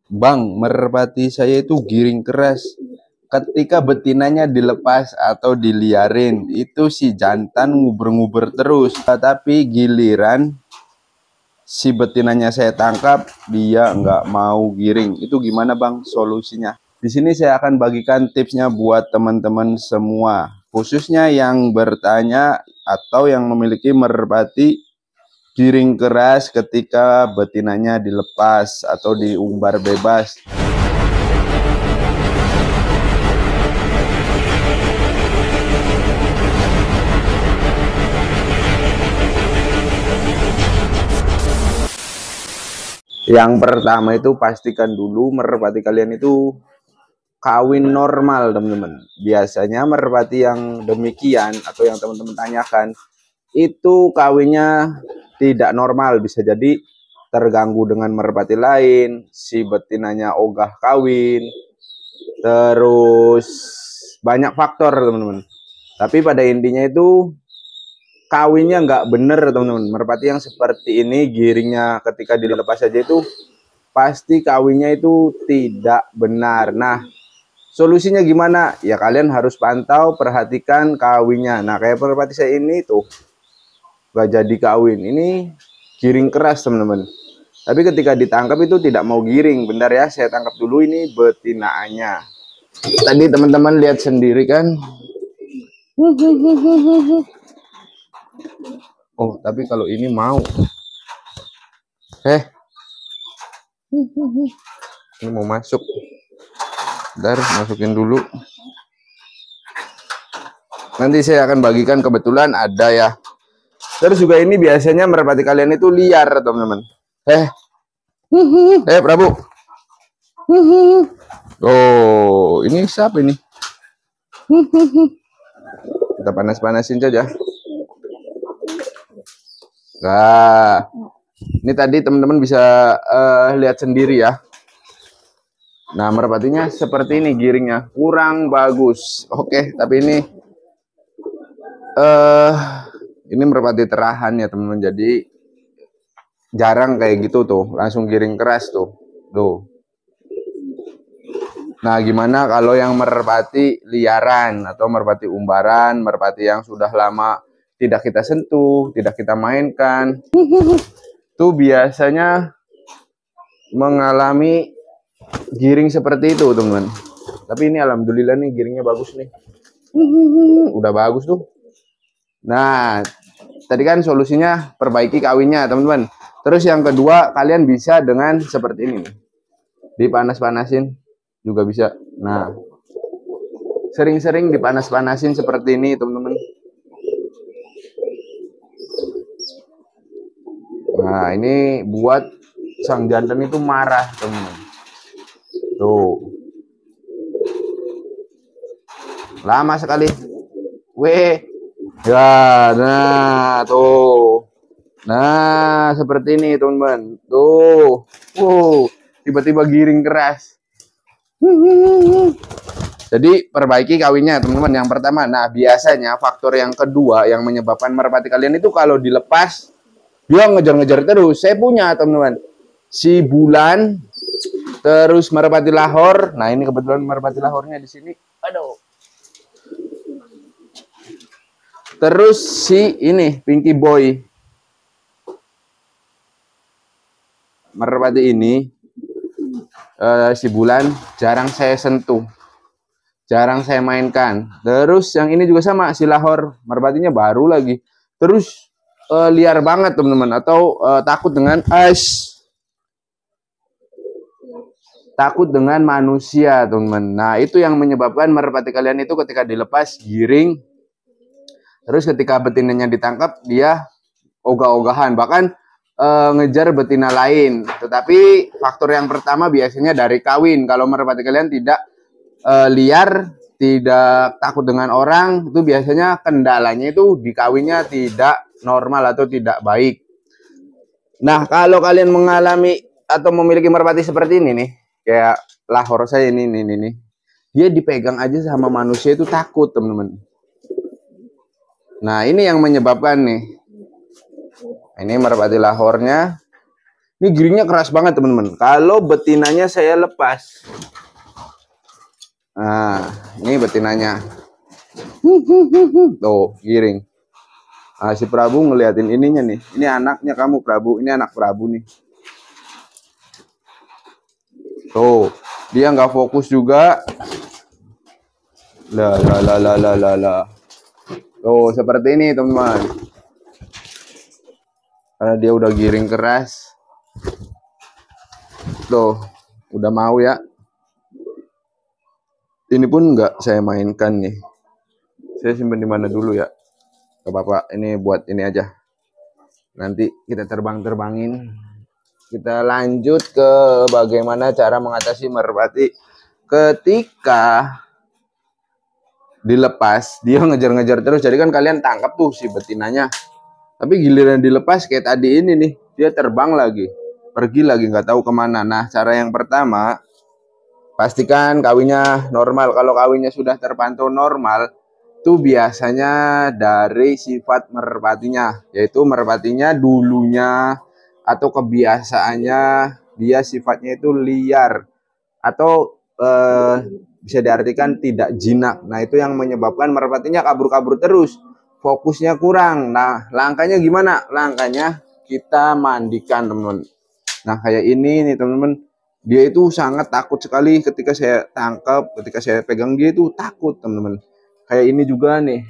Bang, merpati saya itu giring keras. Ketika betinanya dilepas atau diliarin, itu si jantan nguber-nguber terus. Tapi giliran si betinanya saya tangkap, dia nggak mau giring. Itu gimana bang solusinya? Di sini saya akan bagikan tipsnya buat teman-teman semua, khususnya yang bertanya atau yang memiliki merpati giring keras ketika betinanya dilepas atau diumbar bebas. Yang pertama itu pastikan dulu merpati kalian itu kawin normal, teman-teman. Biasanya merpati yang demikian atau yang teman-teman tanyakan itu kawinnya tidak normal, bisa jadi terganggu dengan merpati lain, si betinanya ogah kawin, terus banyak faktor, teman-teman. Tapi pada intinya itu kawinnya nggak bener, teman-teman. Merpati yang seperti ini giringnya ketika dilepas saja itu pasti kawinnya itu tidak benar. Nah, solusinya gimana? Ya kalian harus pantau, perhatikan kawinnya. Nah, kayak merpati saya ini tuh gak jadi kawin. Ini giring keras, teman-teman. Tapi ketika ditangkap itu tidak mau giring. Bentar ya, saya tangkap dulu ini betinaannya. Tadi teman-teman lihat sendiri kan. Oh, tapi kalau ini mau. Ini mau masuk. Bentar, masukin dulu. Nanti saya akan bagikan, kebetulan ada ya. Terus juga ini biasanya merpati kalian itu liar, teman-teman. Prabu. Oh, ini siapa ini? Kita panas-panasin saja. Nah, ini tadi teman-teman bisa lihat sendiri ya. Nah, merpatinya seperti ini giringnya, kurang bagus. Oke, tapi ini merpati terahan ya teman-teman. Jadi jarang kayak gitu tuh, langsung giring keras tuh. Nah, gimana kalau yang merpati liaran atau merpati umbaran, merpati yang sudah lama tidak kita sentuh, tidak kita mainkan, tuh biasanya mengalami giring seperti itu, teman-teman. Tapi ini alhamdulillah nih giringnya bagus nih. Udah bagus tuh. Nah, tadi kan solusinya perbaiki kawinnya, teman-teman. Terus yang kedua, kalian bisa dengan seperti ini nih. Dipanas-panasin juga bisa. Nah, sering-sering dipanas-panasin seperti ini, teman-teman. Nah, ini buat sang jantan itu marah, teman-teman. Tuh. Lama sekali. Ya, nah, tuh. Nah, seperti ini, teman-teman. Tuh. Tiba-tiba giring keras. Jadi, perbaiki kawinnya, teman-teman. Yang pertama, nah, biasanya faktor yang kedua yang menyebabkan merpati kalian itu kalau dilepas, dia ngejar-ngejar terus. Saya punya, teman-teman. Si Bulan, terus merpati Lahor. Nah, ini kebetulan merpati Lahornya di sini. Aduh. Terus si ini Pinky Boy. Merpati ini si Bulan jarang saya sentuh, jarang saya mainkan. Terus yang ini juga sama, si Lahor, merpatinya baru lagi. Terus liar banget, teman-teman, atau takut dengan manusia, teman-teman. Nah, itu yang menyebabkan merpati kalian itu ketika dilepas giring. Terus ketika betinanya ditangkap, dia ogah-ogahan, bahkan ngejar betina lain. Tetapi faktor yang pertama biasanya dari kawin. Kalau merpati kalian tidak liar, tidak takut dengan orang, itu biasanya kendalanya itu di kawinnya tidak normal atau tidak baik. Nah, kalau kalian mengalami atau memiliki merpati seperti ini nih, kayak Lahor saya ini, dia dipegang aja sama manusia itu takut, teman-teman. Nah, ini yang menyebabkan nih. Ini merpati Lahornya. Ini giringnya keras banget teman-teman. Kalau betinanya saya lepas. Nah, ini betinanya. Tuh, giring. Nah, si Prabu ngeliatin ininya nih. Ini anaknya kamu Prabu. Ini anak Prabu nih. Tuh, dia nggak fokus juga. Lah. Tuh, seperti ini teman-teman. Karena dia udah giring keras. Tuh, udah mau ya. Ini pun nggak saya mainkan nih. Saya simpan di mana dulu ya. Ke Bapak, ini buat ini aja. Nanti kita terbang-terbangin. Kita lanjut ke bagaimana cara mengatasi merpati ketika dilepas. Dia ngejar-ngejar terus. Jadi kan kalian tangkap tuh si betinanya. Tapi giliran dilepas kayak tadi ini nih. Dia terbang lagi. Pergi lagi nggak tahu kemana. Nah, cara yang pertama, pastikan kawinnya normal. Kalau kawinnya sudah terpantau normal, itu biasanya dari sifat merpatinya, yaitu merpatinya dulunya atau kebiasaannya dia sifatnya itu liar atau bisa diartikan tidak jinak. Nah, itu yang menyebabkan merpatinya kabur-kabur terus, fokusnya kurang. Nah, langkahnya gimana? Langkahnya kita mandikan teman-teman. Nah, kayak ini nih teman-teman, dia itu sangat takut sekali ketika saya tangkap, ketika saya pegang dia itu takut teman-teman. Kayak ini juga nih.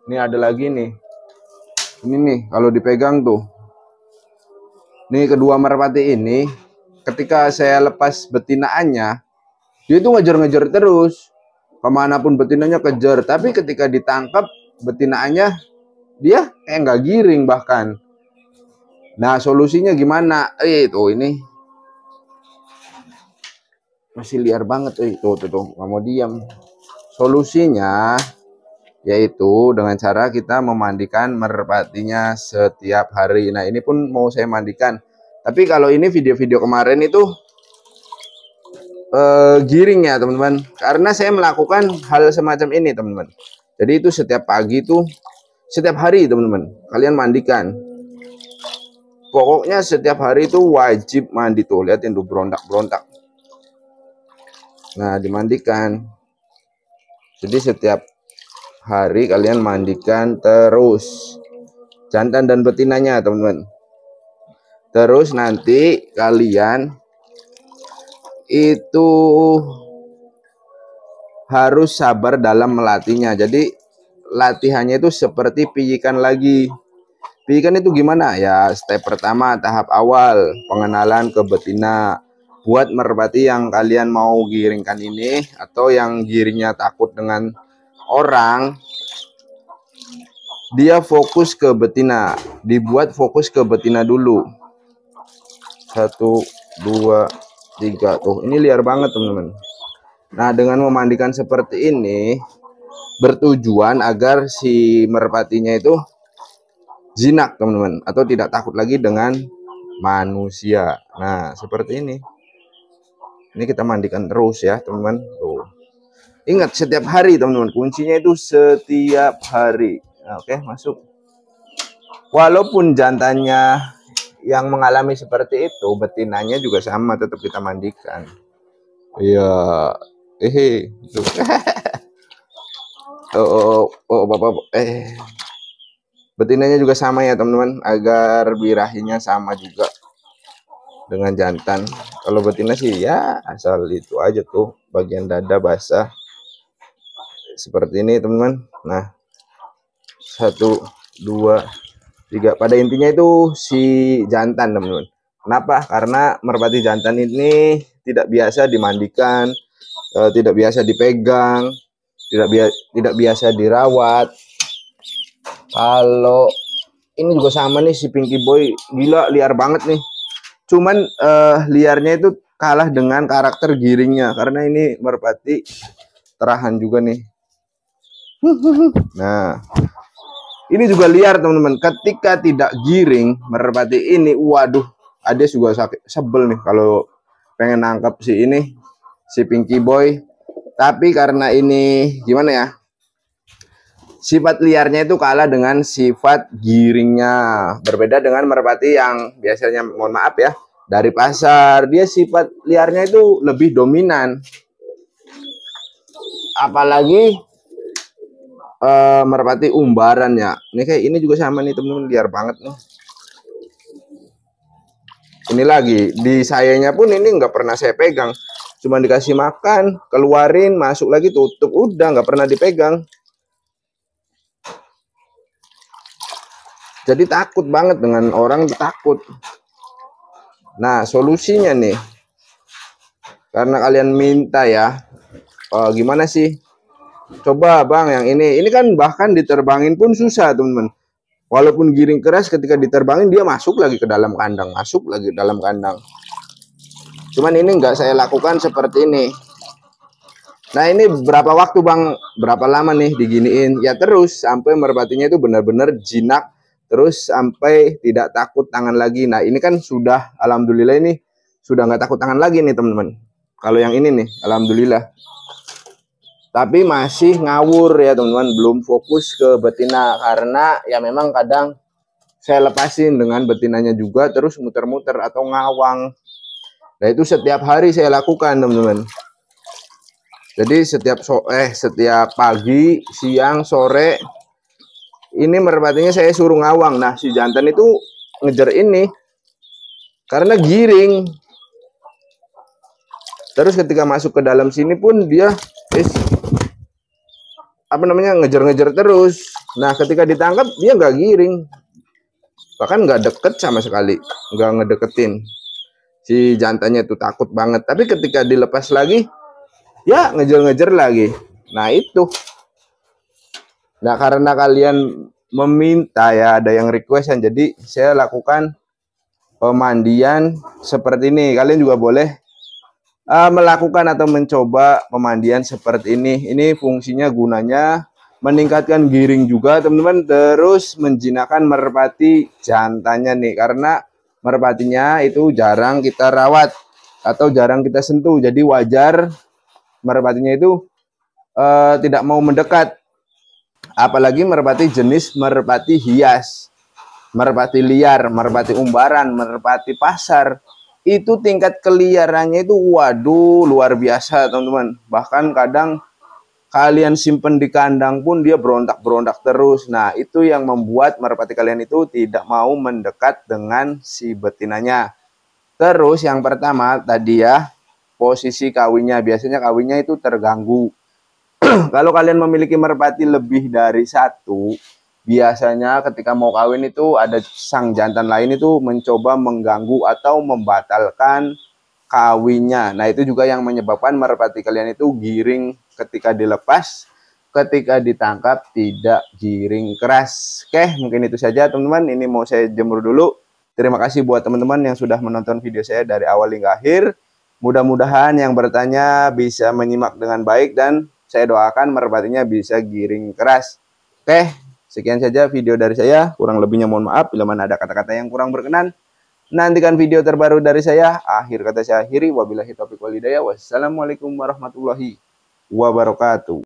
Ini ada lagi nih. Ini nih kalau dipegang tuh. Nih kedua merpati ini ketika saya lepas betinaannya, dia itu ngejar-ngejar terus. Kemanapun betinanya kejar. Tapi ketika ditangkap betinaannya, dia kayak nggak giring bahkan. Nah, solusinya gimana? Tuh ini. Masih liar banget. Tuh, nggak mau diam. Solusinya yaitu dengan cara kita memandikan merpatinya setiap hari. Nah, ini pun mau saya mandikan. Tapi kalau ini video-video kemarin itu giring ya teman-teman. Karena saya melakukan hal semacam ini teman-teman. Jadi itu setiap pagi itu, setiap hari teman-teman, kalian mandikan. Pokoknya setiap hari itu wajib mandi tuh. Lihatin tuh berontak-berontak. Nah, dimandikan. Jadi setiap hari kalian mandikan terus jantan dan betinanya teman-teman. Terus nanti kalian itu harus sabar dalam melatihnya. Jadi latihannya itu seperti pijikan lagi. Pijikan itu gimana? Ya, step pertama tahap awal pengenalan ke betina. Buat merpati yang kalian mau giringkan ini atau yang giringnya takut dengan orang, dia fokus ke betina. Dibuat fokus ke betina dulu. 1, 2, 3. Tuh, ini liar banget teman-teman. Nah, dengan memandikan seperti ini bertujuan agar si merpatinya itu jinak teman-teman, atau tidak takut lagi dengan manusia. Nah, seperti ini. Ini kita mandikan terus ya teman-teman. Tuh. Ingat setiap hari teman-teman. Kuncinya itu setiap hari. Nah, oke, masuk. Walaupun jantannya yang mengalami seperti itu, betinanya juga sama, tetap kita mandikan. Iya. Bapak. Betinanya juga sama ya teman-teman, agar birahinya sama juga dengan jantan. Kalau betina sih ya asal itu aja tuh, bagian dada basah seperti ini teman-teman. Nah, 1, 2, 3. Pada intinya itu si jantan teman-teman. Kenapa? Karena merpati jantan ini tidak biasa dimandikan, tidak biasa dipegang, tidak biasa dirawat. Kalau ini juga sama nih si Pinky Boy, gila liar banget nih. Cuman liarnya itu kalah dengan karakter giringnya, karena ini merpati terahan juga nih. Nah, ini juga liar teman-teman. Ketika tidak giring merpati ini, waduh, Ades juga sakit, sebel nih kalau pengen nangkap si ini, si Pinky Boy. Tapi karena ini gimana ya, sifat liarnya itu kalah dengan sifat giringnya. Berbeda dengan merpati yang biasanya, mohon maaf ya, dari pasar. Dia sifat liarnya itu lebih dominan. Apalagi merpati umbaran ya. Ini kayak ini juga sama nih teman-teman, liar banget nih. Ini lagi di sayanya pun ini nggak pernah saya pegang, cuma dikasih makan, keluarin, masuk lagi, tutup, udah nggak pernah dipegang. Jadi takut banget dengan orang, takut. Nah solusinya nih, karena kalian minta ya, gimana sih? Coba bang yang ini kan bahkan diterbangin pun susah teman-teman. Walaupun giring keras, ketika diterbangin dia masuk lagi ke dalam kandang, masuk lagi dalam kandang. Cuman ini nggak saya lakukan seperti ini. Nah ini berapa waktu bang, berapa lama nih diginiin? Ya terus sampai merpatinya itu benar-benar jinak, terus sampai tidak takut tangan lagi. Nah ini kan sudah, alhamdulillah ini sudah nggak takut tangan lagi nih teman-teman. Kalau yang ini nih, alhamdulillah. Tapi masih ngawur ya teman-teman, belum fokus ke betina karena ya memang kadang saya lepasin dengan betinanya juga terus muter-muter atau ngawang. Nah itu setiap hari saya lakukan teman-teman. Jadi setiap pagi, siang, sore ini merpatinya saya suruh ngawang. Nah si jantan itu ngejar ini karena giring. Terus ketika masuk ke dalam sini pun dia ngejar-ngejar terus. Nah ketika ditangkap dia nggak giring, bahkan nggak deket sama sekali, nggak ngedeketin. Si jantannya itu takut banget. Tapi ketika dilepas lagi ya ngejar-ngejar lagi. Nah itu, nah karena kalian meminta ya, ada yang requestan, jadi saya lakukan pemandian seperti ini. Kalian juga boleh melakukan atau mencoba pemandian seperti ini. Ini fungsinya gunanya meningkatkan giring juga teman-teman, terus menjinakkan merpati jantannya nih, karena merpatinya itu jarang kita rawat atau jarang kita sentuh. Jadi wajar merpatinya itu tidak mau mendekat. Apalagi merpati jenis merpati hias, merpati liar, merpati umbaran, merpati pasar. Itu tingkat keliarannya itu waduh luar biasa teman-teman. Bahkan kadang kalian simpen di kandang pun dia berontak-berontak terus. Nah itu yang membuat merpati kalian itu tidak mau mendekat dengan si betinanya. Terus yang pertama tadi ya, posisi kawinnya. Biasanya kawinnya itu terganggu. Kalau kalian memiliki merpati lebih dari satu, biasanya ketika mau kawin itu ada sang jantan lain itu mencoba mengganggu atau membatalkan kawinnya. Nah itu juga yang menyebabkan merpati kalian itu giring ketika dilepas, ketika ditangkap tidak giring keras. Oke, mungkin itu saja teman-teman, ini mau saya jemur dulu. Terima kasih buat teman-teman yang sudah menonton video saya dari awal hingga akhir. Mudah-mudahan yang bertanya bisa menyimak dengan baik dan saya doakan merpatinya bisa giring keras. Oke, sekian saja video dari saya. Kurang lebihnya mohon maaf bila mana ada kata-kata yang kurang berkenan. Nantikan video terbaru dari saya. Akhir kata saya akhiri. Wabillahi taufiq wal hidayah. Wassalamualaikum warahmatullahi wabarakatuh.